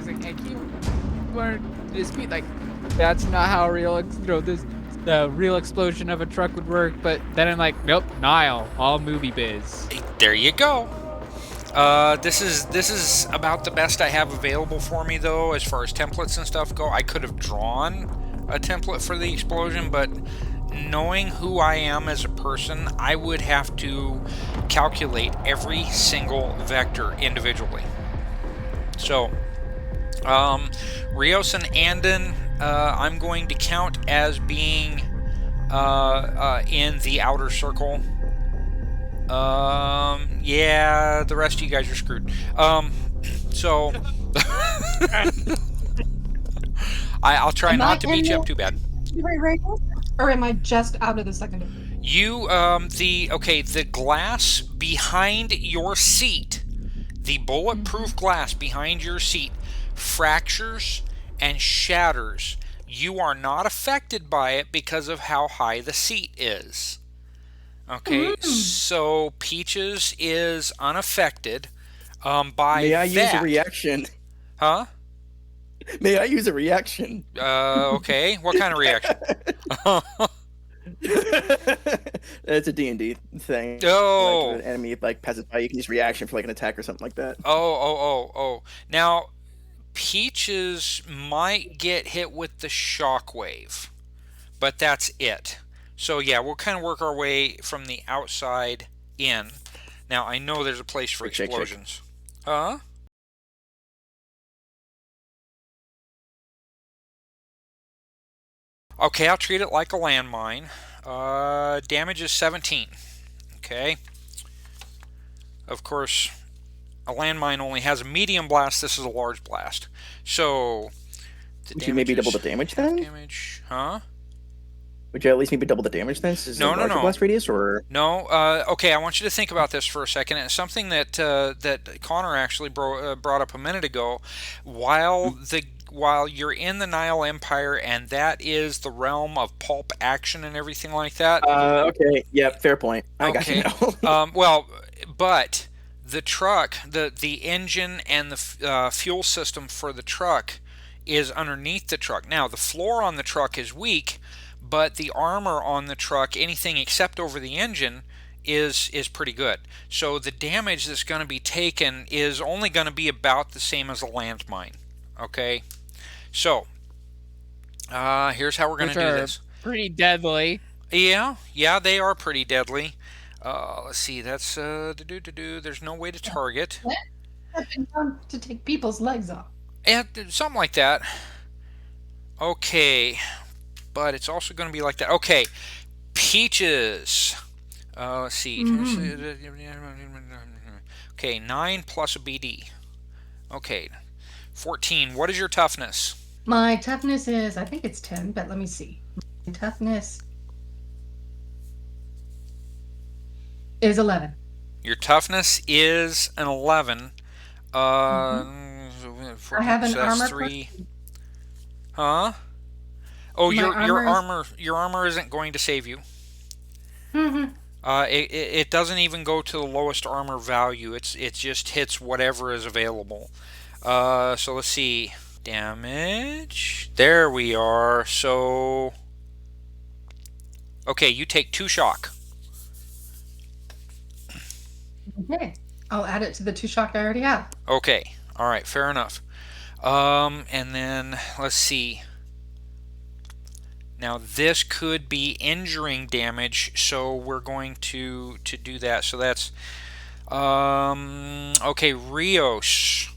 was like, hey, can you learn to speed? Like, that's not how the real explosion of a truck would work. But then I'm like, nope, Nile, all movie biz. There you go. This is about the best I have available for me, though, as far as templates and stuff go. I could have drawn a template for the explosion, but knowing who I am as a person, I would have to calculate every single vector individually. So, Rios and Andon, I'm going to count as being in the outer circle. Yeah, the rest of you guys are screwed. So I'll try not to beat you up too bad. Or am I just out of the secondary? You, the glass behind your seat, the bulletproof glass behind your seat fractures and shatters. You are not affected by it because of how high the seat is. Okay, so Peaches is unaffected by May I that. use a reaction? Huh? May I use a reaction? Okay. What kind of reaction? It's a D&D thing. Oh. Like, if an enemy passes by, you can use reaction for an attack or something like that. Oh. Now, Peaches might get hit with the shockwave, but that's it. So yeah, we'll kind of work our way from the outside in. Now, I know there's a place for explosions. Huh? Okay, I'll treat it like a landmine. Damage is 17. Okay. Of course, a landmine only has a medium blast. This is a large blast. So, would you maybe double the damage then? Damage, huh? Would you at least maybe double the damage then? No. Blast radius, or no? Okay, I want you to think about this for a second. It's something that that Connor actually brought up a minute ago. While you're in the Nile Empire, and that is the realm of pulp action and everything like that. Okay. Yeah. Fair point. I got you now. Well, but the truck, the engine and the fuel system for the truck is underneath the truck. Now, the floor on the truck is weak, but the armor on the truck, anything except over the engine, is pretty good. So the damage that's going to be taken is only going to be about the same as a landmine. Okay, so here's how we're going to do this. Pretty deadly. Yeah, they are pretty deadly. Let's see. That's there's no way to target. I've been known to take people's legs off. And something like that. Okay, but it's also going to be like that. Okay, Peaches. Let's see. Okay, 9 plus a BD. Okay, 14. What is your toughness? My toughness is, I think it's 10, but let me see. My toughness is 11. Your toughness is an 11. I have an armor 3. Huh? Oh, your armor isn't going to save you. It doesn't even go to the lowest armor value. It just hits whatever is available. So let's see. Damage. There we are. So okay, you take 2 shock. Okay. I'll add it to the 2 shock I already have. Okay. All right, fair enough. And then let's see. Now this could be injuring damage, so we're going to do that. So that's okay, Rios.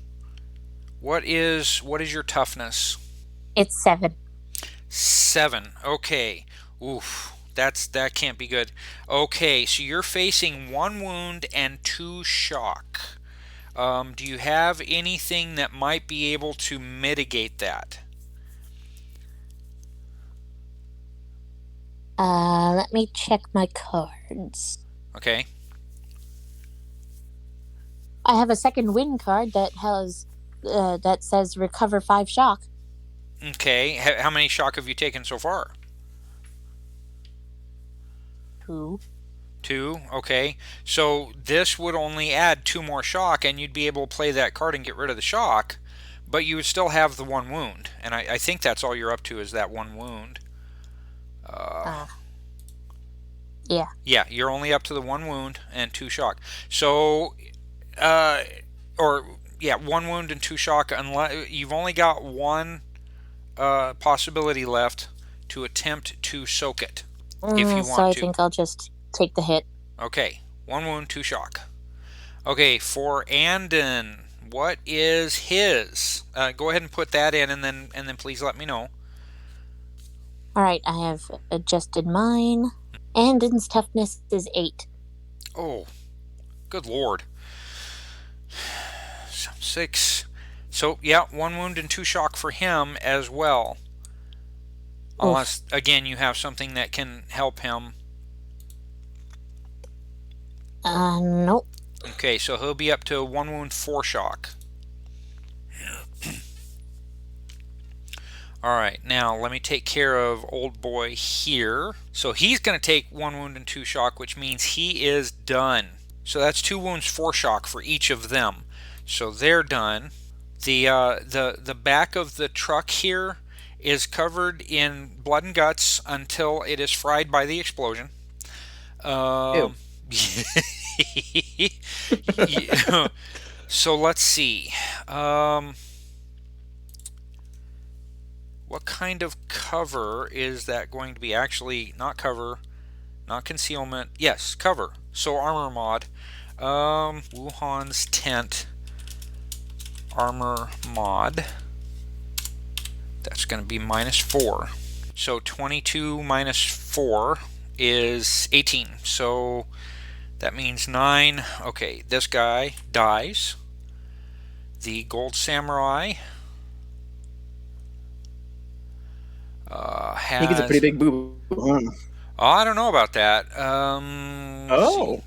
What is your toughness? It's 7. 7. Okay. Oof. That can't be good. Okay, so you're facing 1 wound and 2 shock. Do you have anything that might be able to mitigate that? Let me check my cards. Okay. I have a second win card that has that says recover 5 shock. Okay. How many shock have you taken so far? 2. 2. Okay. So this would only add 2 more shock, and you'd be able to play that card and get rid of the shock. But you would still have the 1 wound, and I think that's all you're up to is that 1 wound. Yeah. Yeah, you're only up to the 1 wound and 2 shock. So, 1 wound and 2 shock. Unless you've only got 1 possibility left to attempt to soak it, if you want so I to. think I'll just take the hit. Okay, 1 wound, 2 shock. Okay, for Andon, what is his? Go ahead and put that in, and then please let me know. All right, I have adjusted mine. Andon's toughness is 8. Oh, good lord. 6. So, yeah, 1 wound and 2 shock for him as well. Unless, again, you have something that can help him. Nope. Okay, so he'll be up to 1 wound, 4 shock. Alright, now let me take care of old boy here. So he's going to take 1 wound and 2 shock, which means he is done. So that's 2 wounds, 4 shock for each of them. So they're done. The back of the truck here is covered in blood and guts until it is fried by the explosion. Ew. So let's see. What kind of cover is that going to be? Actually, not cover, not concealment. Yes, cover. So armor mod. Wuhan's tent. Armor mod. That's going to be -4. So 22 minus 4 is 18. So that means 9. Okay, this guy dies. The gold samurai I think it's a pretty big boob. Oh, I don't know about that. Oh.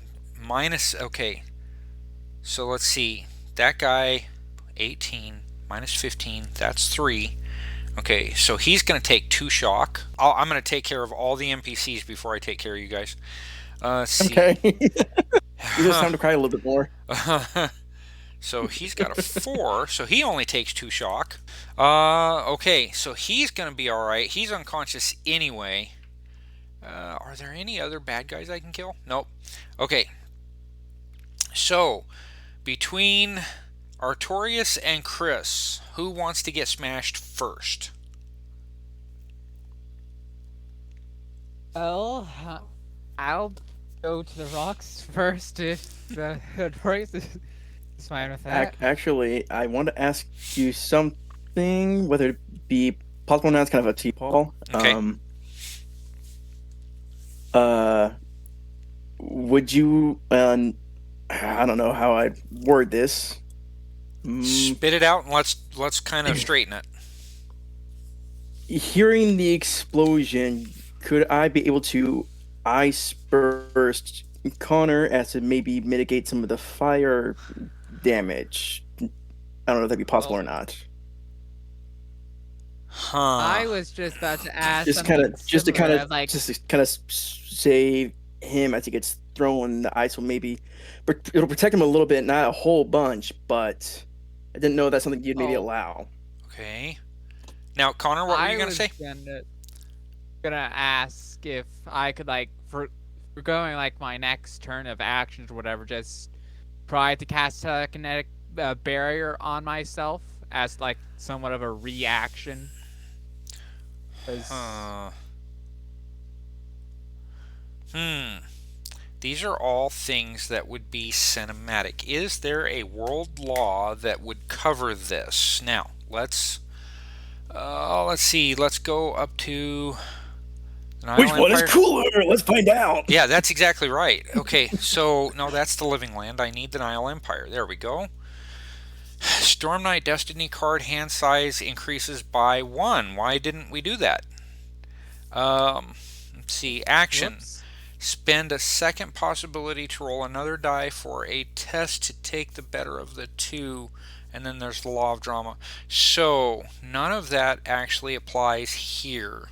Okay. So let's see. That guy, 18 minus 15. That's 3. Okay, so he's going to take 2 shock. I'm going to take care of all the NPCs before I take care of you guys. Let's see. Okay. You just time to cry a little bit more. So he's got a 4, so he only takes 2 shock. Okay, so he's going to be alright. He's unconscious anyway. Are there any other bad guys I can kill? Nope. Okay. So, between Artorius and Chris, who wants to get smashed first? Well, I'll go to the rocks first if Artorius is fine with that. Actually, I want to ask you something, whether it be possible now. It's kind of a T-Paul. Okay. Would you? I don't know how I'd word this. Spit it out and let's kind of straighten it. Hearing the explosion, could I be able to ice burst Connor as to maybe mitigate some of the fire damage? I don't know if that'd be possible or not. Huh. I was just about to ask. Just to kind of save him as he gets thrown in the ice. Will maybe it'll protect him a little bit, not a whole bunch, but I didn't know that's something you'd maybe allow. Okay. Now, Connor, what were you gonna say? Gonna ask if I could, like, for going like my next turn of actions or whatever, just try to cast a kinetic barrier on myself as like somewhat of a reaction. These are all things that would be cinematic. Is there a world law that would cover this? Now, let's see. Let's go up to Which one is cooler? Let's find out. Yeah, that's exactly right. Okay, so no, that's the Living Land. I need the Nile Empire. There we go. Storm Knight Destiny card hand size increases by 1. Why didn't we do that? Let's see. Action. Whoops. Spend a second possibility to roll another die for a test to take the better of the 2. And then there's the law of drama. So none of that actually applies here.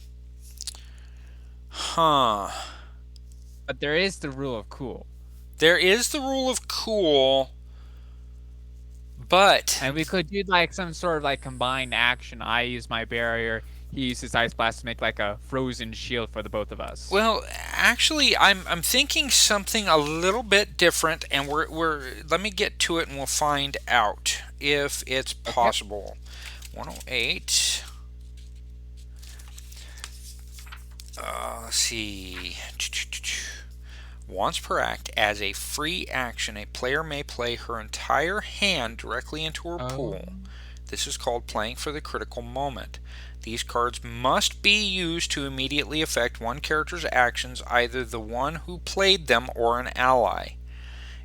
Huh. But there is the rule of cool. There is the rule of cool, But And we could do like some sort of like combined action. I use my barrier. He uses ice blast to make like a frozen shield for the both of us. well, actually, I'm thinking something a little bit different, and we're let me get to it, and we'll find out if it's possible. 108. Let's see. Once per act, as a free action, a player may play her entire hand directly into her pool. This is called playing for the critical moment. These cards must be used to immediately affect one character's actions, either the one who played them or an ally.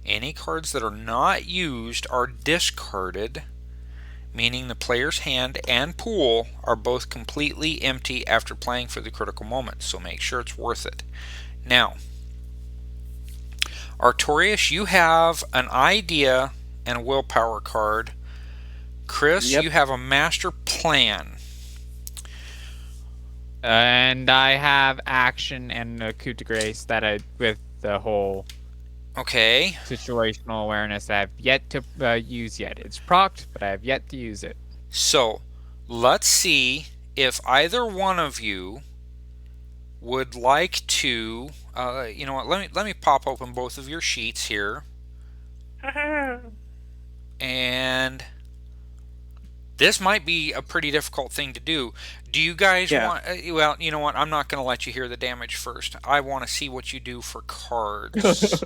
Any cards that are not used are discarded, meaning the player's hand and pool are both completely empty after playing for the critical moment, so make sure it's worth it. Now, Artorius, you have an idea and a willpower card. Chris, Yep. you have a master plan. And I have action and a coup de grace that I with the whole Okay. situational awareness that I've yet to use yet. It's procced, but I have yet to use it. So, let's see if either one of you would like to. You know what? Let me pop open both of your sheets here, and this might be a pretty difficult thing to do. Do you guys want? Well, you know what? I'm not going to let you hear the damage first. I want to see what you do for cards.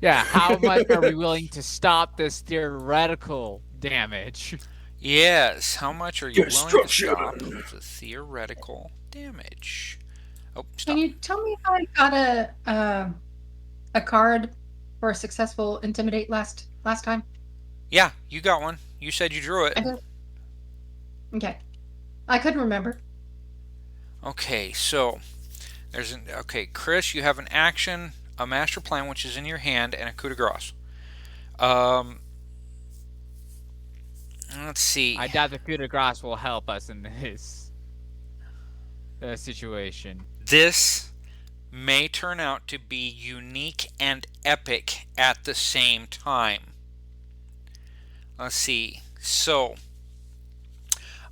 Yeah, how much are we willing to stop this theoretical damage? Yes. How much are you willing to Destruction. stop the theoretical damage? Oh, stop. Can you tell me how I got a card for a successful intimidate last time? Yeah, you got one. You said you drew it. I did. Okay. I couldn't remember. Okay, so there's an okay, Chris, you have an action, a master plan which is in your hand, and a coup de grace. Let's see. I doubt the coup de grace will help us in this situation. This may turn out to be unique and epic at the same time. Let's see. So,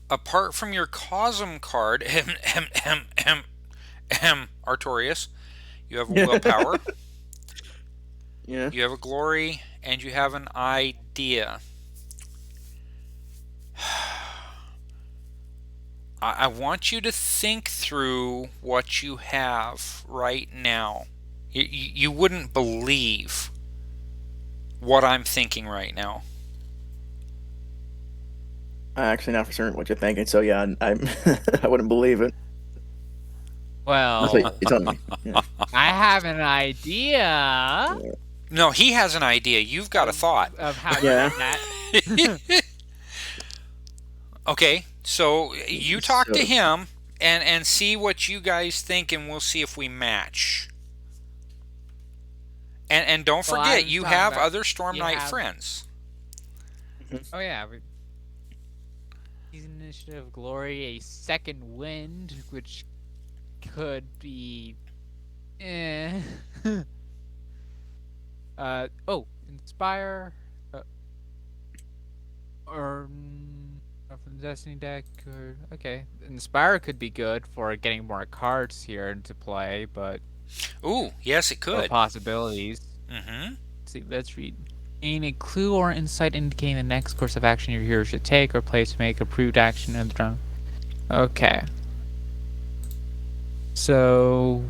apart from your Cosm card, Artorius, you have a willpower, Yeah. you have a glory, and you have an idea. I want you to think through what you have right now. You wouldn't believe what I'm thinking right now. I'm actually not for certain what you're thinking, so yeah, I'm I wouldn't believe it. Well, That's what you told me. Yeah. I have an idea No, he has an idea. You've got a thought. of how to Yeah. do that. Okay, so you talk to So- him and see what you guys think, and we'll see if we match. And don't Well, forget, I'm you talking have about- other Storm you Knight have- friends. Oh yeah. Initiative Glory, a second wind, which could be Inspire or from the Destiny deck or okay. Inspire could be good for getting more cards here into play, but Ooh, yes, it no could. possibilities. Mm-hmm. Let's read. Gain a clue or insight indicating the next course of action your hero should take or play to make approved action in the drum. Okay. So,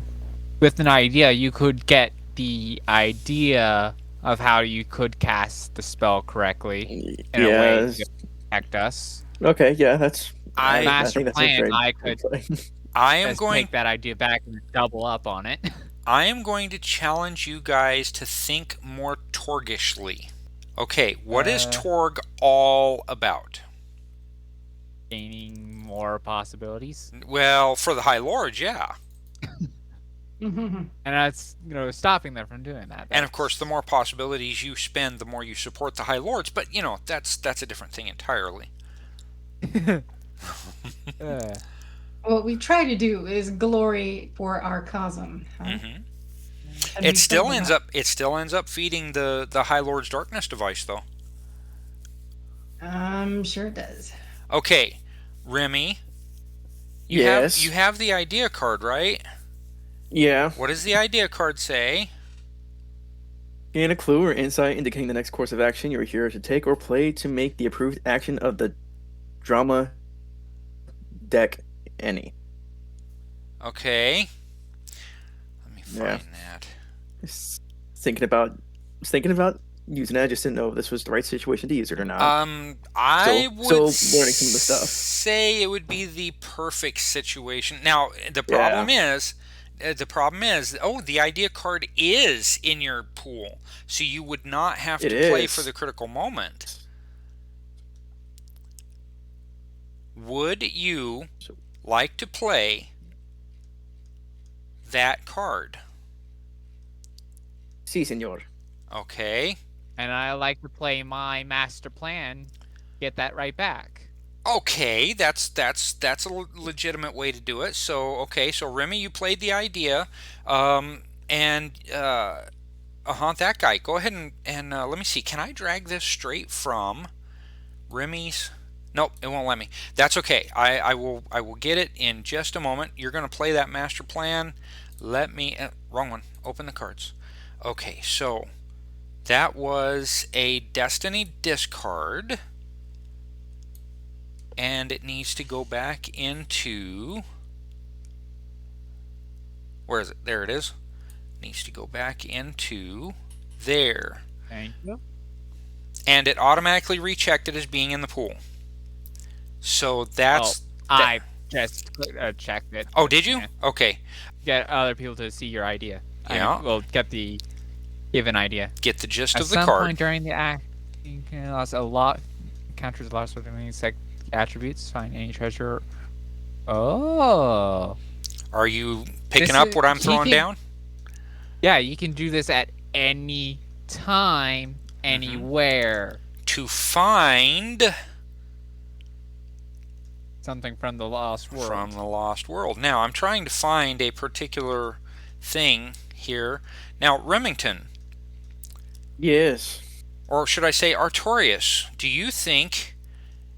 with an idea, you could get the idea of how you could cast the spell correctly in a way Yes. to protect us. Okay, yeah, that's. I- Master think that's plan, a great. I could I am just going. take that idea back and double up on it. I am going to challenge you guys to think more Torgishly. Okay, what is Torg all about? Gaining more possibilities. Well, for the High Lords, yeah. And that's, stopping them from doing that. And of course, the more possibilities you spend, the more you support the High Lords. But that's a different thing entirely. What we try to do is glory for our cosm. Huh? hmm And we It still sum ends up. up feeding the High Lord's darkness device, though. Sure it does. Okay, Remy, Yes. you have the idea card, right? Yeah. What does the idea card say? Gain a clue or insight indicating the next course of action your hero should take or play to make the approved action of the drama deck any. Okay. Let me Yeah. find that. Just thinking about using it. I just didn't know if this was the right situation to use it or not. I Still would learning some of the stuff. say it would be the perfect situation. Now, the problem is, the idea card is in your pool, so you would not have to play for the critical moment. Would you like to play that card? Si, senor. Okay. And I like to play my master plan, get that right back. Okay, that's a legitimate way to do it. So Remy, you played the idea, and that guy. Go ahead and let me see. Can I drag this straight from Remy's? Nope, it won't let me. That's okay. I will get it in just a moment. You're going to play that master plan. Let me wrong one. Open the cards. Okay, so that was a destiny discard. And it needs to go back into, where is it? There it is. It needs to go back into there. Thank you. And it automatically rechecked it as being in the pool. So that's... I just checked it. Oh, did you? Yeah. Okay. Get other people to see your idea. Yeah. We'll give an idea. Get the gist At of the some card. point during the act, you can lost a lot. Encounters a lot of things like attributes. Find any treasure. Oh. Are you picking up what I'm throwing down? Yeah, you can do this at any time, anywhere. To find something from the Lost World. Now, I'm trying to find a particular thing here. Now, Remington. Yes. Or should I say Artorius, do you think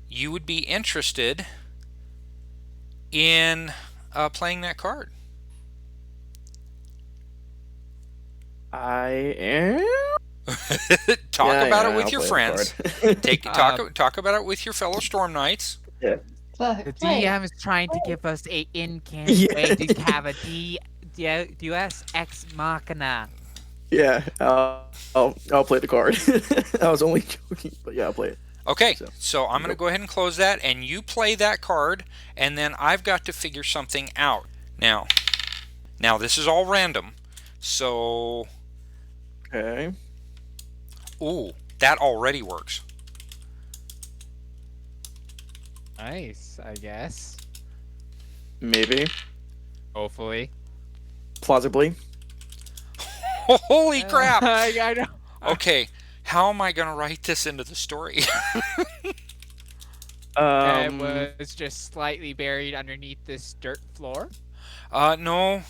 you would be interested in playing that card? I am. Talk about it with your friends. Talk about it with your fellow Storm Knights. Yeah. The DM is trying to give us a incandescent way to have a Deus Ex Machina. Yeah, I'll play the card. I was only joking, but yeah, I'll play it. Okay, so I'm going to go ahead and close that, and you play that card, and then I've got to figure something out. Now this is all random, so... Okay. Ooh, that already works. Nice, I guess. Maybe. Hopefully. Plausibly. Holy crap! I know. Okay, how am I going to write this into the story? It was just slightly buried underneath this dirt floor. No.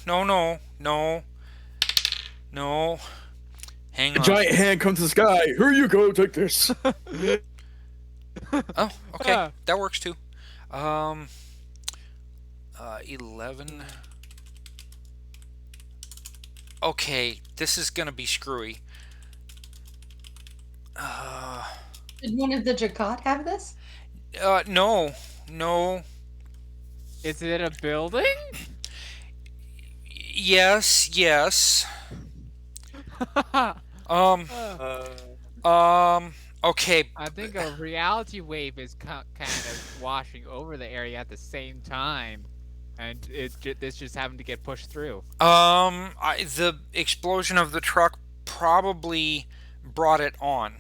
Hang on. A giant hand comes to the sky. Here you go, take this. Oh, okay. That works too. 11. Okay, this is gonna be screwy. Did one of the Jacquot have this? No. Is it a building? Yes. Okay. I think a reality wave is kind of washing over the area at the same time, and this just happened to get pushed through. The explosion of the truck probably brought it on.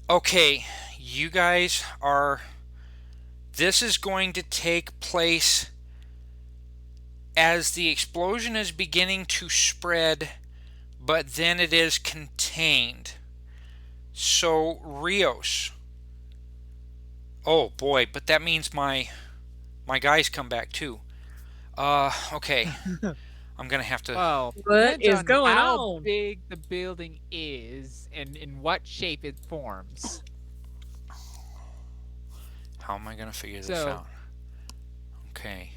Okay, you guys are... This is going to take place as the explosion is beginning to spread, but then it is contained. So, Rios. Oh boy, but that means my guys come back too. Okay. I'm gonna have to. Well, What depends is on going how on? big the building is and in what shape it forms. How am I gonna figure this So- out? Okay.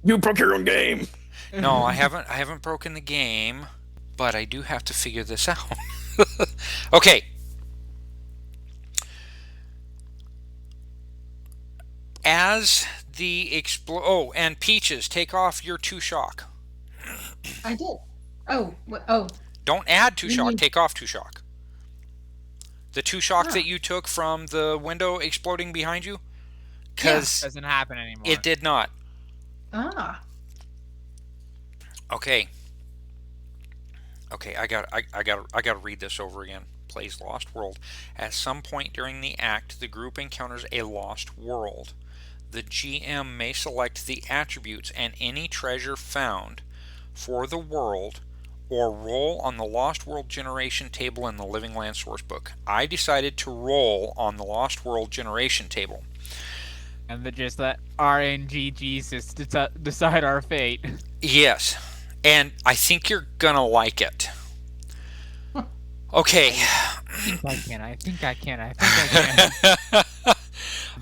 You broke your own game. No, I haven't. I haven't broken the game, but I do have to figure this out. Okay. As the Oh, and Peaches, take off your 2 shock. I did. Oh, oh. Don't add 2 You shock. mean- Take off 2 shock. The 2 shock Ah. that you took from the window exploding behind you, because Doesn't happen anymore. it did not. Ah. Okay. Okay, I got to read this over again. Plays Lost World. At some point during the act, the group encounters a lost world. The GM may select the attributes and any treasure found for the world, or roll on the Lost World generation table in the Living Land sourcebook. I decided to roll on the Lost World generation table. And then just let RNG Jesus decide our fate. Yes, and I think you're gonna like it. Okay. I think I can.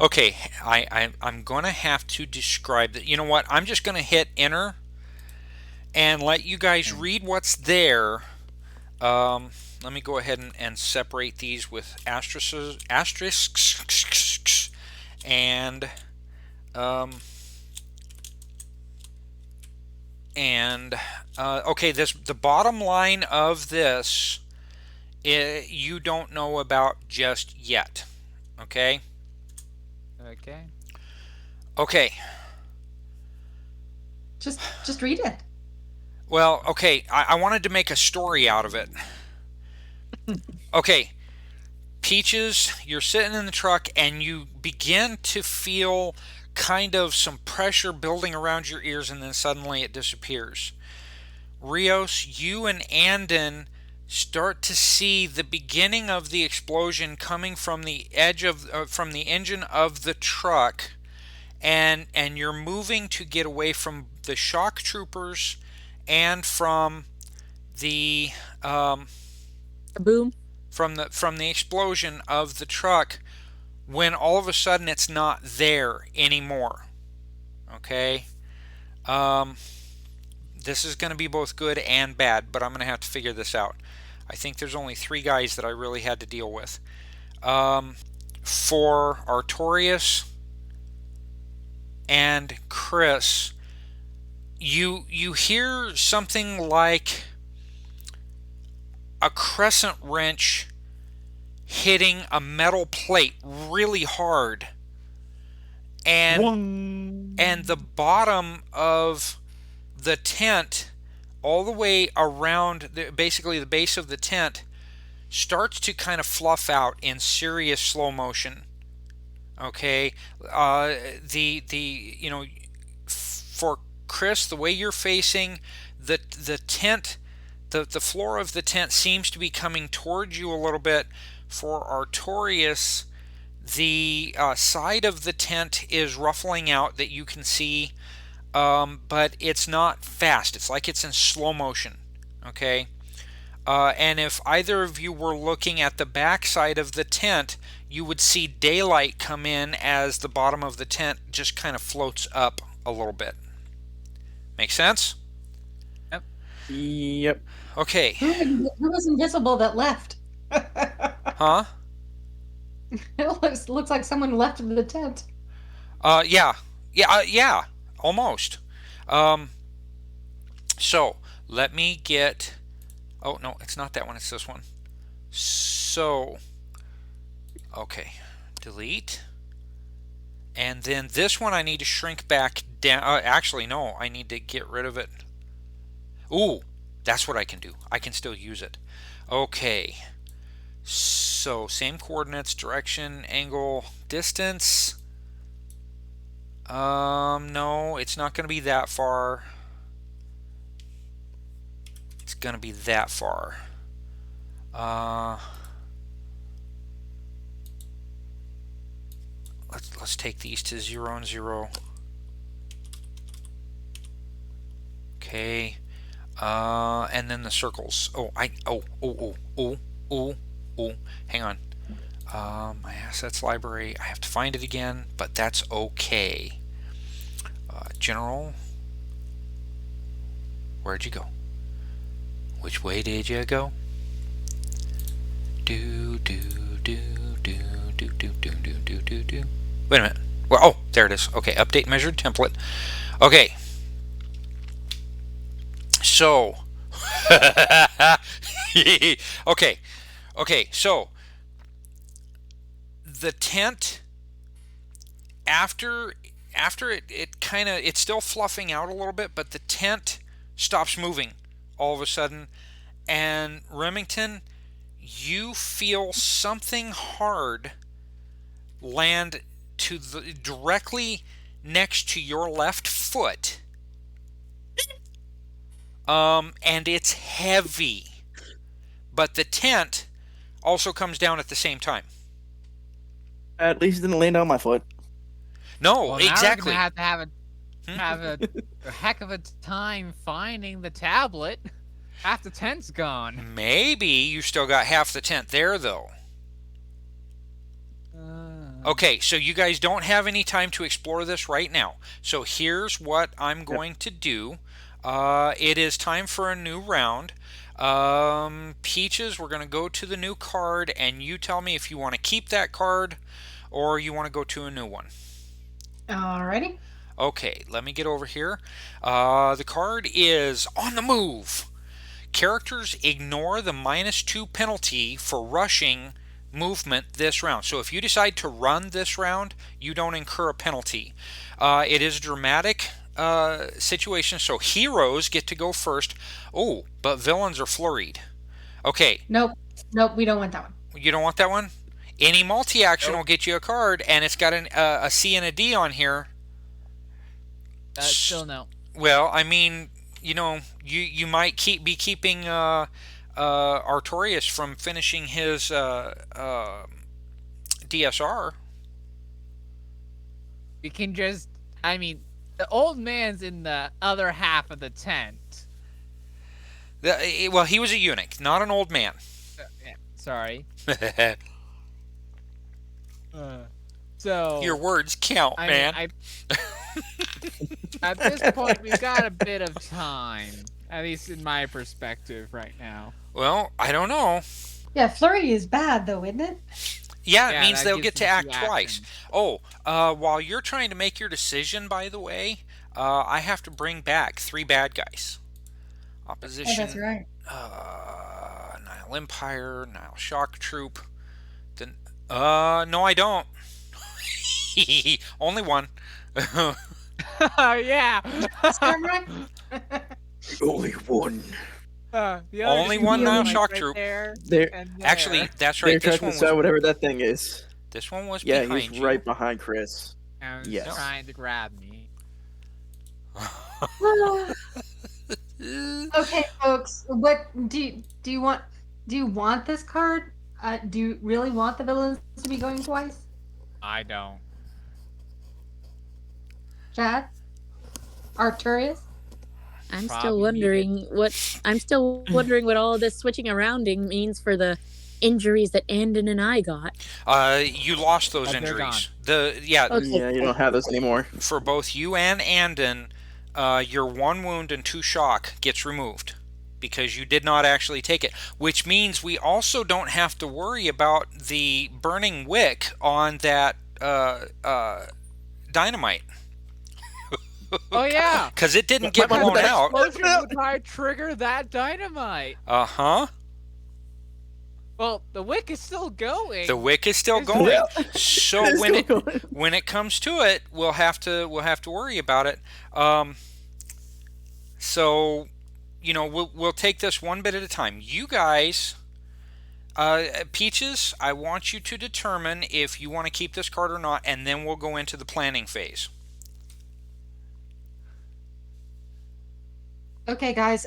Okay, I'm gonna have to describe that. You know what? I'm just gonna hit enter and let you guys read what's there. Let me go ahead and separate these with asterisks and okay, the bottom line of this you don't know about just yet. Okay. Okay. Okay. Just read it. Well, okay, I wanted to make a story out of it. Okay, Peaches, you're sitting in the truck and you begin to feel kind of some pressure building around your ears, and then suddenly it disappears. Rios, you and Andon start to see the beginning of the explosion coming from the edge of from the engine of the truck, and you're moving to get away from the shock troopers and from the Boom. from the explosion of the truck, when all of a sudden it's not there anymore. Okay. This is going to be both good and bad, but I'm going to have to figure this out. I think there's only 3 guys that I really had to deal with. For Artorius and Chris, you hear something like a crescent wrench hitting a metal plate really hard, and the bottom of the tent, all the way around basically the base of the tent, starts to kind of fluff out in serious slow motion. Okay, you know, for Chris, the way you're facing the tent, the floor of the tent seems to be coming towards you a little bit. For Artorius, the side of the tent is ruffling out that you can see, but it's not fast. It's like it's in slow motion. Okay, and if either of you were looking at the back side of the tent, you would see daylight come in as the bottom of the tent just kind of floats up a little bit. Make sense? Yep. Okay. Who was invisible that left? Huh? It looks like someone left the tent. Yeah, almost. So let me get. Oh no, it's not that one. It's this one. So, okay, delete, and then this one I need to shrink back down. Actually, no, I need to get rid of it. Ooh, that's what I can do. I can still use it. Okay. So same coordinates, direction, angle, distance. No, it's not going to be that far. It's going to be that far. Let's take these to 0 and 0. Okay. Okay. And then the circles. Oh, hang on. My assets library. I have to find it again, but that's okay. General. Where'd you go? Which way did you go? Do. Wait a minute. Well, oh, there it is. Okay, update measured template. Okay. So. Okay, so the tent, after it kind of, it's still fluffing out a little bit, but the tent stops moving all of a sudden, and Remington, you feel something hard land directly next to your left foot, and it's heavy, but the tent also comes down at the same time. At least it didn't land on my foot. No, Well, now exactly. we're gonna have a heck of a time finding the tablet. Half the tent's gone. Maybe you still got half the tent there, though. Okay, so you guys don't have any time to explore this right now. So here's what I'm going to do. It is time for a new round. Peaches, we're going to go to the new card, and you tell me if you want to keep that card or you want to go to a new one. Alrighty. Okay, let me get over here. The card is On the Move. Characters ignore the -2 penalty for rushing movement this round. So if you decide to run this round, you don't incur a penalty. It is a dramatic situation, so heroes get to go first. Oh, but villains are flurried. Okay. Nope, we don't want that one. You don't want that one? Any multi-action will get you a card, and it's got a C and a D on here. Still no. Well, I mean, you know, you might be keeping Artorius from finishing his DSR. We can just, I mean, the old man's in the other half of the tent. Well, he was a eunuch, not an old man. Yeah, sorry. So your words count, man. At this point, we've got a bit of time, at least in my perspective right now. Well, I don't know. Yeah, flurry is bad though, isn't it? Yeah, it means they'll get to act twice. Actions. Oh, while you're trying to make your decision, by the way, I have to bring back 3 bad guys. Opposition. Oh, that's right. Nile Empire, Nile Shock Troop. Then, no, I don't. Only one. Yeah. Samurai? Only one. Only one Nile Shock Troop. There. Actually, that's They're right. This trying one to decide was. whatever that thing is. This one was Yeah, behind he's you. right behind Chris. And Yes. trying to grab me. Okay, folks. What do you want? Do you want this card? Do you really want the villains to be going twice? I don't. Chad? Artorius? I'm Probably still wondering what all this switching arounding means for the injuries that Andon and I got. You lost those They're injuries. Okay. Yeah, you don't have those anymore. For both you and Andon, your 1 wound and 2 shock gets removed because you did not actually take it, which means we also don't have to worry about the burning wick on that dynamite. Oh yeah. Because it didn't get blown out. Explosion would probably trigger that dynamite. Uh-huh. Well, the wick is still going. The wick is still It's going. Well, So it's when still going. when it comes to it, we'll have to worry about it. So, you know, we'll take this one bit at a time. You guys, Peaches, I want you to determine if you want to keep this card or not, and then we'll go into the planning phase. Okay, guys.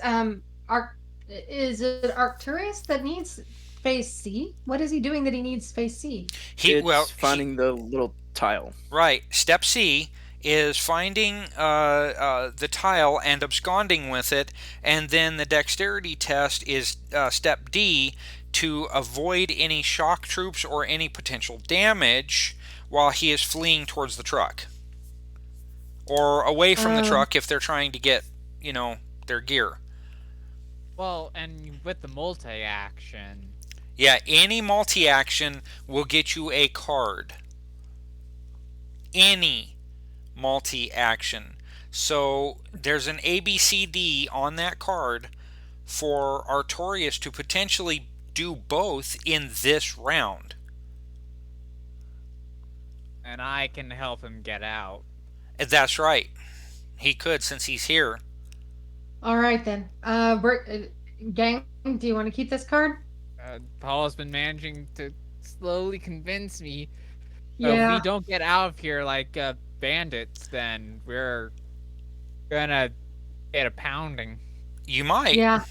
Is it Arcturus that needs phase C? What is he doing that he needs phase C? He It's finding the little tile. right. Step C is finding the tile and absconding with it, and then the dexterity test is step D, to avoid any shock troops or any potential damage while he is fleeing towards the truck. Or away from the truck if they're trying to get, their gear. Well, and with the multi-action. Yeah, any multi-action will get you a card. Any multi-action. So there's an ABCD on that card for Artorius to potentially do both in this round. And I can help him get out. That's right. He could, since he's here. All right then. Gang, do you want to keep this card? Paul's been managing to slowly convince me. Yeah. If we don't get out of here like bandits, then we're gonna get a pounding. You might. Yeah,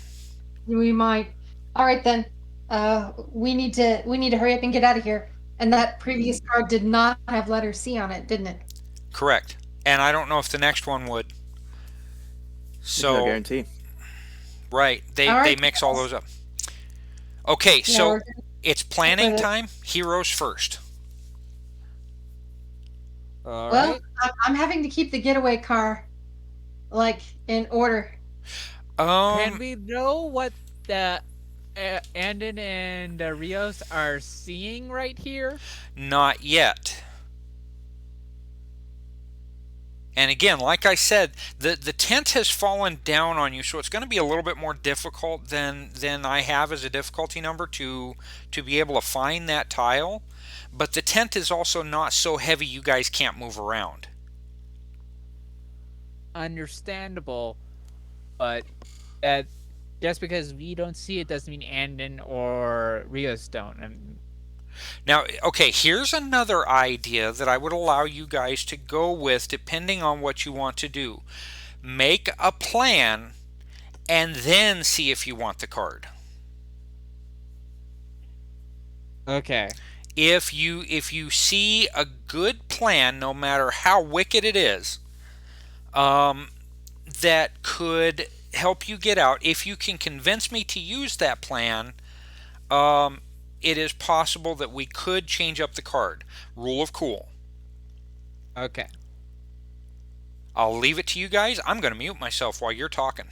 we might. All right then. We need to hurry up and get out of here. And that previous card did not have letter C on it, didn't it? Correct. And I don't know if the next one would. So No guarantee. Right. They mix all those up. Okay, so it's planning time. Heroes first. All Well, right. I'm having to keep the getaway car, like, in order. Can we know what the Andon and Rios are seeing right here? Not yet. And again, like I said, the tent has fallen down on you, so it's going to be a little bit more difficult than I have as a difficulty number to be able to find that tile. But the tent is also not so heavy you guys can't move around. Understandable, but just because we don't see it doesn't mean Andon or Rios don't. And now, okay, here's another idea that I would allow you guys to go with depending on what you want to do. Make a plan and then see if you want the card. okay. If you see a good plan, no matter how wicked it is, that could help you get out, if you can convince me to use that plan, it is possible that we could change up the card. Rule of cool. Okay. I'll leave it to you guys. I'm going to mute myself while you're talking.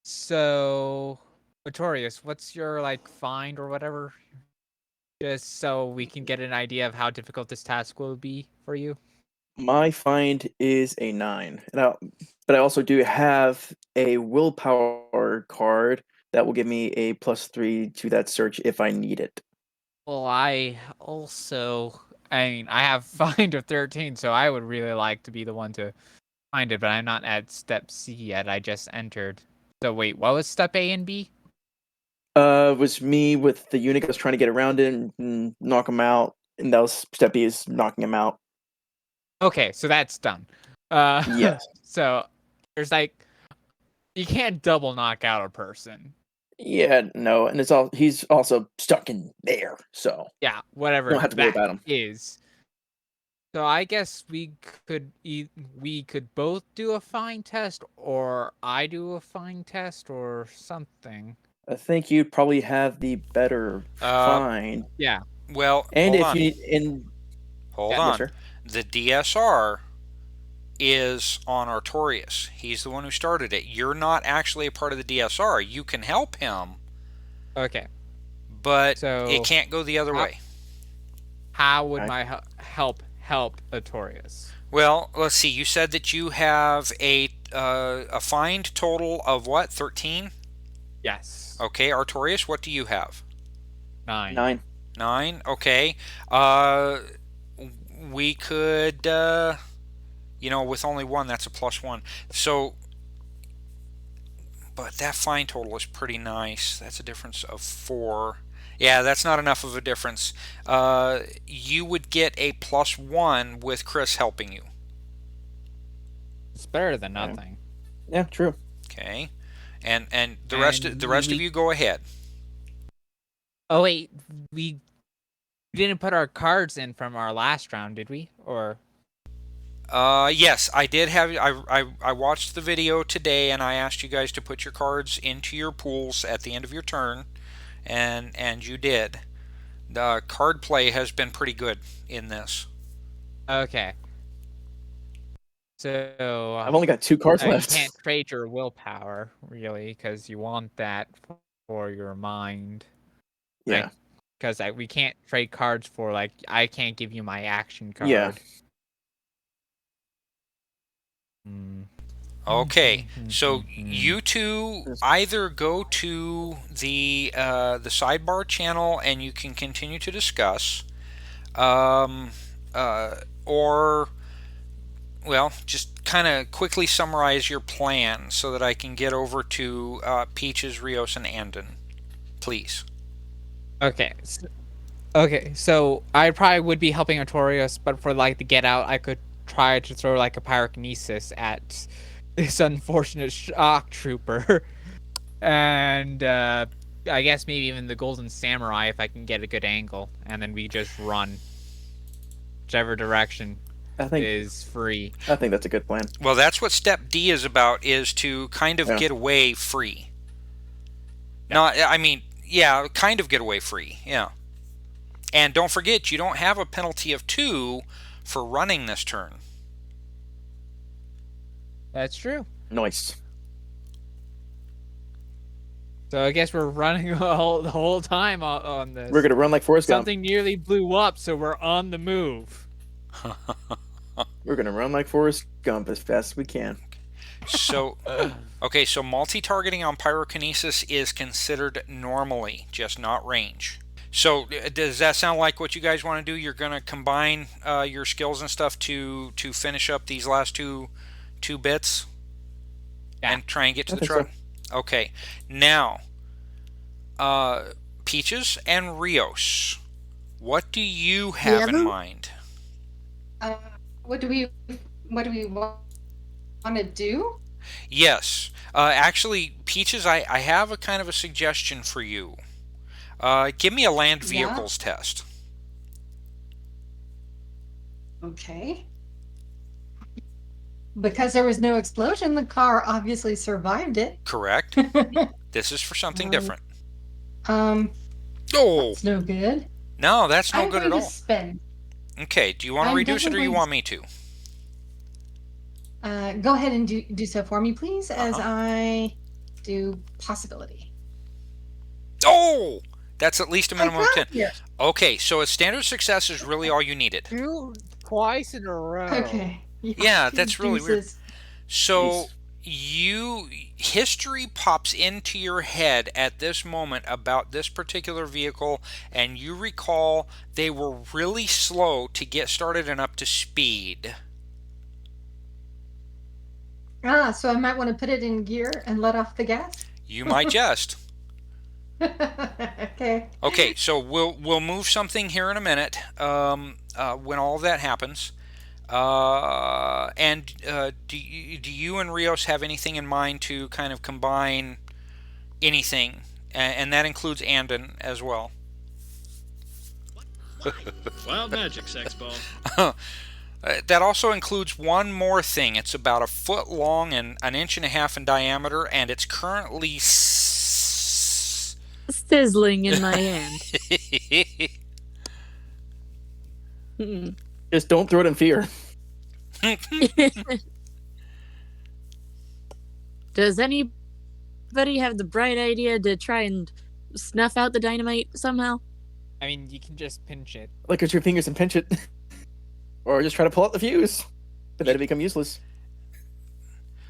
So, Artorius, what's your find or whatever? Just so we can get an idea of how difficult this task will be for you. My find is a 9, but I also do have a willpower card that will give me a +3 to that search if I need it. Well, I have find of 13, so I would really like to be the one to find it, but I'm not at step C yet. I just entered. So wait, what was step A and B? It was me with the eunuch. I was trying to get around it and knock him out, and that was step B, is knocking him out. Okay, so that's done. Yes. So there's you can't double knock out a person. Yeah, no, and he's also stuck in there, so Yeah, whatever don't have to worry about him. is. So I guess we could both do a find test, or I do a find test, or something. I think you'd probably have the better find. Yeah. Well, And hold if on. you need, Hold yeah, on. yes, sir. The DSR is on Artorius. He's the one who started it. You're not actually a part of the DSR. You can help him, Okay. but So it can't go the other way. How would my help Artorius? Well, let's see. You said that you have a find total of what? 13? Yes. Okay, Artorius, what do you have? 9. 9. 9. Okay. We could, with only 1, that's a +1. So, but that find total is pretty nice. That's a difference of 4. Yeah, that's not enough of a difference. You would get a +1 with Chris helping you. It's better than nothing. Yeah, true. Okay. And the rest of you go ahead. Oh wait, we didn't put our cards in from our last round, did we? Or Yes, I did have. I watched the video today, and I asked you guys to put your cards into your pools at the end of your turn, and you did. The card play has been pretty good in this. Okay. So I've only got 2 cards you left. can't trade your willpower really, because you want that for your mind. Yeah. Because we can't trade cards for like I can't give you my action card. Yeah. Okay, so you two either go to the sidebar channel and you can continue to discuss, or well, just kind of quickly summarize your plan so that I can get over to Peaches, Rios, and Andon, please. Okay. So I probably would be helping Artorius, but for like the get out, I could try to throw like a pyrokinesis at this unfortunate shock trooper, and I guess maybe even the Golden Samurai if I can get a good angle, and then we just run whichever direction is free. I think that's a good plan. Well, that's what step D is about, is to kind of get away free. Not, I mean, yeah, kind of get away free, yeah. And don't forget, you don't have a penalty of 2 for running this turn. That's true. Nice. So I guess we're running the whole time on this. We're gonna run like Forrest Gump. Something nearly blew up, so we're on the move. We're gonna run like Forrest Gump as fast as we can. So, okay, so multi-targeting on pyrokinesis is considered normally, just not range. So, does that sound like what you guys want to do? You're gonna combine your skills and stuff to finish up these last two bits, and try and get to the truck. So. Okay, now, Peaches and Rios, what do you have in mind? What do we want to do? Yes, actually, Peaches, I have a kind of a suggestion for you. Give me a land vehicles test. Okay. Because there was no explosion, the car obviously survived it. Correct. This is for something different. Oh, that's no good. No, that's no good at all. Spend. Okay, do you want to reduce it or you want me to? Go ahead and do so for me, please, as I do possibility. Oh! That's at least a minimum of 10. Here. Okay, so a standard success is really all you needed. Twice in a row. Okay. Yeah, that's really weird. So history pops into your head at this moment about this particular vehicle, and you recall they were really slow to get started and up to speed. So I might want to put it in gear and let off the gas? You might just. Okay. Okay, so we'll move something here in a minute when all of that happens. And do you and Rios have anything in mind to kind of combine anything? And that includes Andon as well. Wild magic, sex ball. That also includes one more thing. It's about 1 foot long and 1.5 inches in diameter, and it's currently sizzling in my hand. Just don't throw it in fear. Does anybody have the bright idea to try and snuff out the dynamite somehow? I mean, you can just pinch it. Look at your fingers and pinch it. Or just try to pull out the fuse. But then it become useless.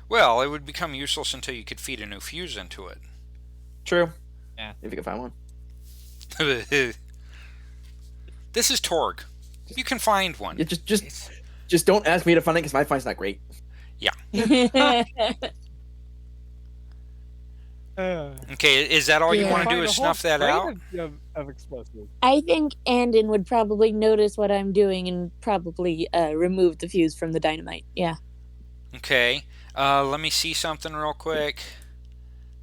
Well, it would become useless until you could feed a new fuse into it. True. Yeah. If you can find one. This is Torg. You can find one. Yeah, just don't ask me to find it because my find's not great. Yeah. Okay, is that all you want to do? Is snuff that out? Of explosives. I think Andon would probably notice what I'm doing and probably remove the fuse from the dynamite. Yeah. Okay. Let me see something real quick.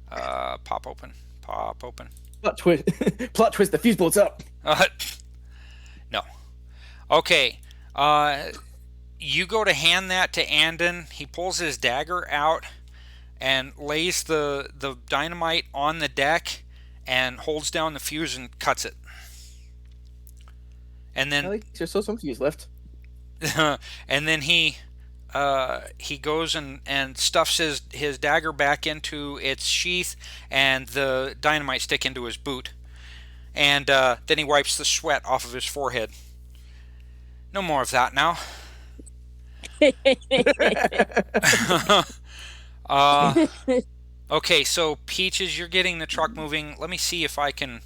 Pop open. Pop open. Plot twist. Plot twist. The fuse bolts up. No. Okay. you go to hand that to Andon. He pulls his dagger out and lays the dynamite on the deck and holds down the fuse and cuts it. And then At least there's still some fuse left. and then he goes and stuffs his dagger back into its sheath and the dynamite stick into his boot. And then he wipes the sweat off of his forehead. No more of that now. Okay, so Peaches, you're getting the truck moving. Let me see if I can...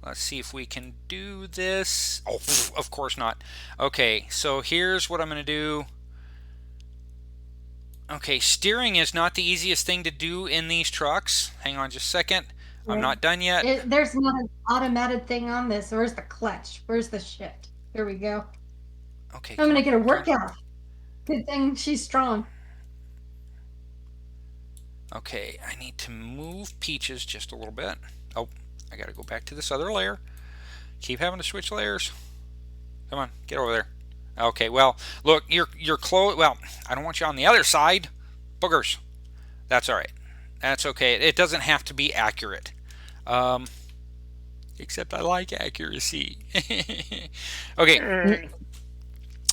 let's see if we can do this. Oh, of course not. Okay, so here's what I'm going to do. Okay, steering is not the easiest thing to do in these trucks. Hang on just a second. I'm not done yet. There's not an automated thing on this. Where's the clutch? Where's the shift? Here we go. Okay. I'm gonna get a workout. Good thing she's strong. Okay, I need to move Peaches just a little bit. Oh, I gotta go back to this other layer. Keep having to switch layers. Come on, get over there. Okay, well, look, you're close. Well, I don't want you on the other side. Boogers. That's all right. That's okay. It doesn't have to be accurate. Except I like accuracy. Okay.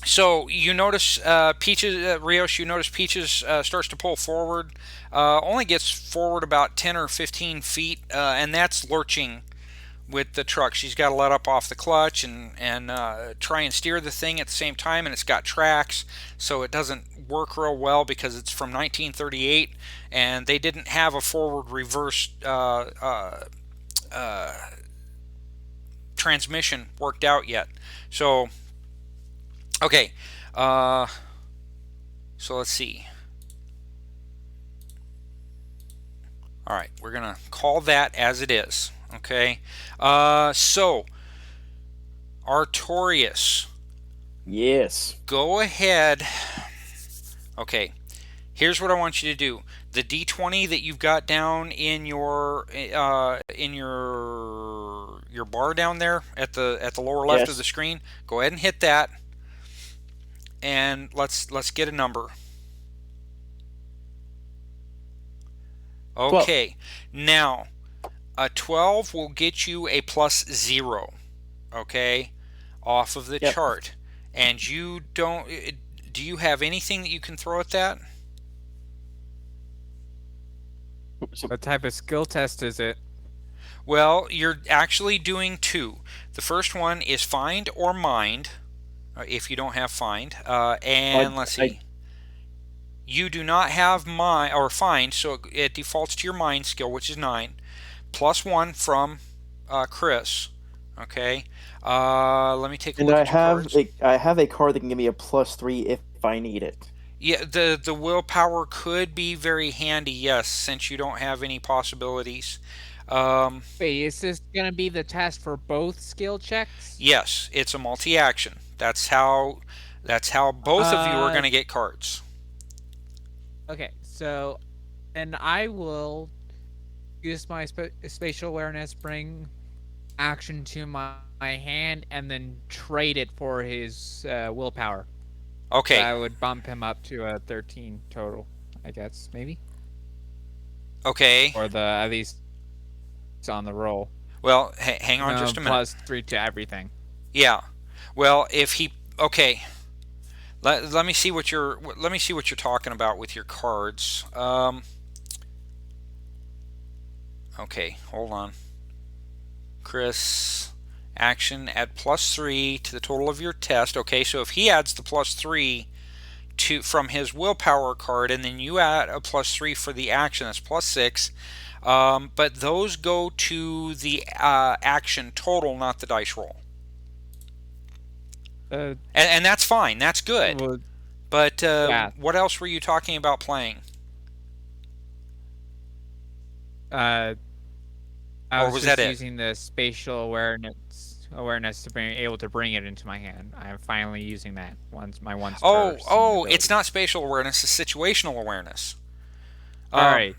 So you notice Peaches, Rios, you notice Peaches starts to pull forward. Only gets forward about 10 or 15 feet, and that's lurching with the truck. She's got to let up off the clutch and try and steer the thing at the same time, and it's got tracks, so it doesn't work real well because it's from 1938, and they didn't have a forward reverse transmission worked out yet. So, okay, so let's see. All right, we're gonna call that as it is. Okay, so Artorius. Yes. Go ahead. Okay, here's what I want you to do. The D20 that you've got down in your bar down there at the lower left of the screen. Go ahead and hit that, and let's get a number. Okay, 12. Now a 12 will get you a +0. Okay, off of the chart, and you don't. Do you have anything that you can throw at that? What type of skill test is it? Well, you're actually doing two. The first one is find or mind, if you don't have find. And let's see. You do not have mind or find, so it defaults to your mind skill, which is 9, +1 from Chris. Okay. Let me take a look at your cards. I have a card that can give me a +3 if I need it. Yeah, the willpower could be very handy, yes, since you don't have any possibilities. Wait, is this gonna be the test for both skill checks? Yes, it's a multi-action. That's how both of you are gonna get cards. Okay, so, and I will use my spatial awareness, bring action to my hand, and then trade it for his willpower. Okay. So I would bump him up to a 13 total, I guess, maybe. Okay. Or at least it's on the roll. Well, hang on just a minute. +3 to everything. Yeah. Well, if he let me see what you're talking about with your cards. Okay, hold on. Chris, action add +3 to the total of your test. Okay, so if he adds the +3 from his willpower card, and then you add a +3 for the action, that's +6. But those go to the action total, not the dice roll. And that's fine. That's good. Well, but yeah. What else were you talking about playing? I or was that it? Using the spatial awareness to be able to bring it into my hand. I'm finally using that once my once. Oh! It's not spatial awareness. It's situational awareness. All right.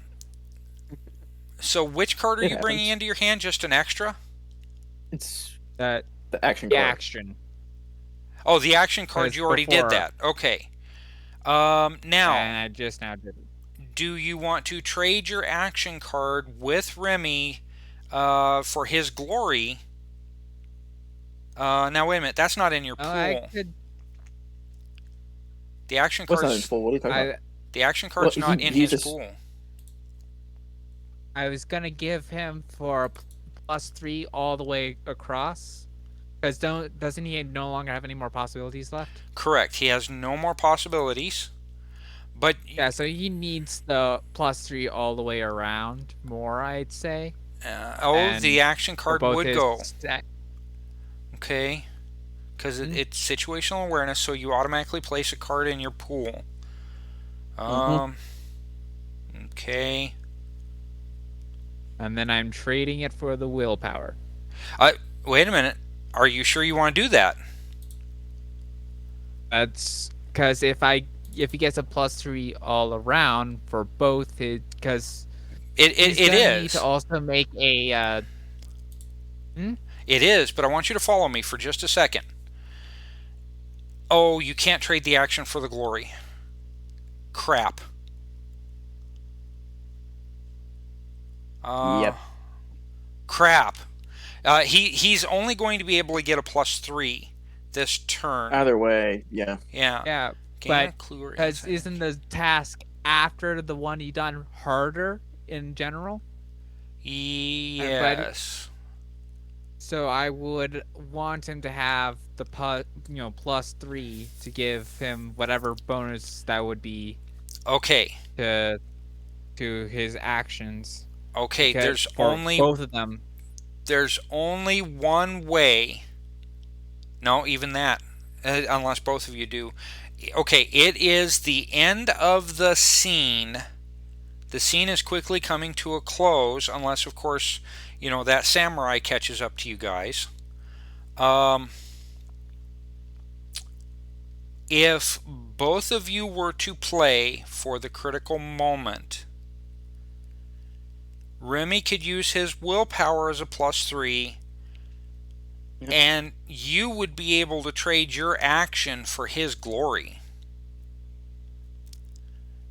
So which card are you bringing into your hand? Just an extra? It's the action card. Action. Oh, the action card, Because you already did before- that. Okay. Now, And I just now did it. do you want to trade your action card with Remy for his glory? Now, wait a minute. That's not in your pool. I could. The action What's not in card's, full? What are you talking about? the action card's Well, not he in his just- pool. I was gonna give him for a +3 all the way across. Because doesn't he no longer have any more possibilities left? Correct. He has no more possibilities. But Yeah, so he needs the +3 all the way around more, I'd say. the And action for card both would his go. sta- Okay. Because Mhm. it's situational awareness, so you automatically place a card in your pool. Okay. And then I'm trading it for the willpower. Wait a minute. Are you sure you want to do that? That's because if he gets a +3 all around for both his, because It he's gonna need is. to also make a. It is, but I want you to follow me for just a second. Oh, you can't trade the action for the glory. Crap. Yep. Crap. He's only going to be able to get a +3 this turn. Either way, yeah. Yeah. Yeah, Gain a but clue or because insight. isn't the task after the one he done harder in general? Yes. So I would want him to have the +3 to give him whatever bonus that would be Okay. to his actions. Okay. Because There's for only both of them. there's only one way. No, even that, unless both of you do. Okay, it is the end of the scene. The scene is quickly coming to a close, unless, of course, that samurai catches up to you guys. If both of you were to play for the critical moment, Remy could use his willpower as a +3, Yep. and you would be able to trade your action for his glory.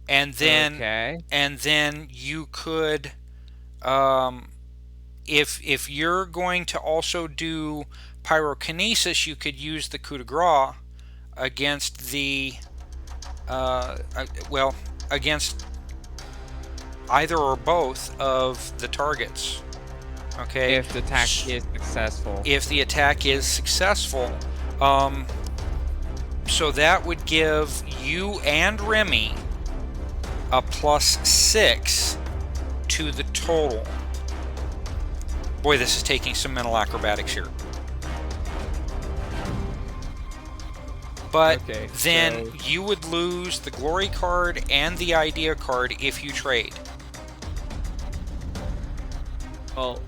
And then Okay. you could, if you're going to also do pyrokinesis, you could use the coup de grace against the against either or both of the targets. Okay. If the attack is successful. If the attack is successful, so that would give you and Remy a +6 to the total. Boy, this is taking some mental acrobatics here. But Okay, then so- you would lose the glory card and the idea card if you trade. Well,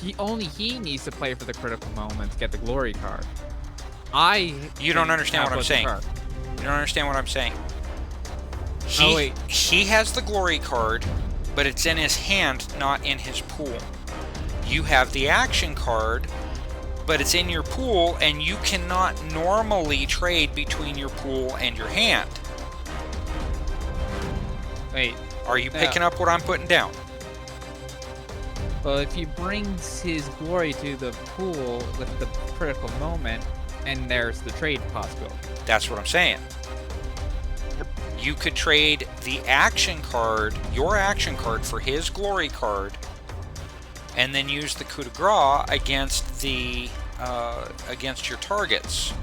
he needs to play for the critical moment to get the glory card. You don't understand what I'm have saying. card. You don't understand what I'm saying. Oh, wait. He has the glory card, but it's in his hand, not in his pool. You have the action card, but it's in your pool, and you cannot normally trade between your pool and your hand. Wait. Are you No. picking up what I'm putting down? Well, if he brings his glory to the pool with the critical moment, and there's the trade possibility. That's what I'm saying. You could trade the action card, your action card, for his glory card, and then use the coup de grace against the against your targets.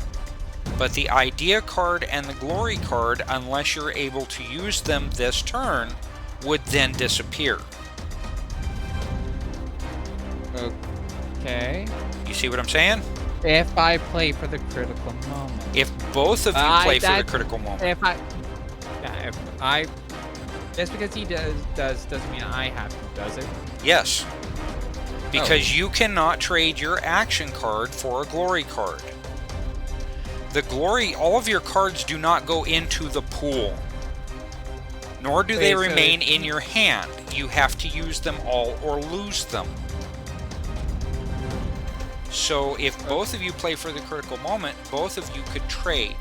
But the idea card and the glory card, unless you're able to use them this turn, would then disappear. Okay. You see what I'm saying? If I play for the critical moment. If both of you play for the critical moment. If I just because he doesn't mean I have to, does it? Yes. Because you cannot trade your action card for a glory card. The glory, all of your cards do not go into the pool. Nor do they Wait, so remain in your hand. You have to use them all or lose them. So if both of you play for the critical moment, both of you could trade.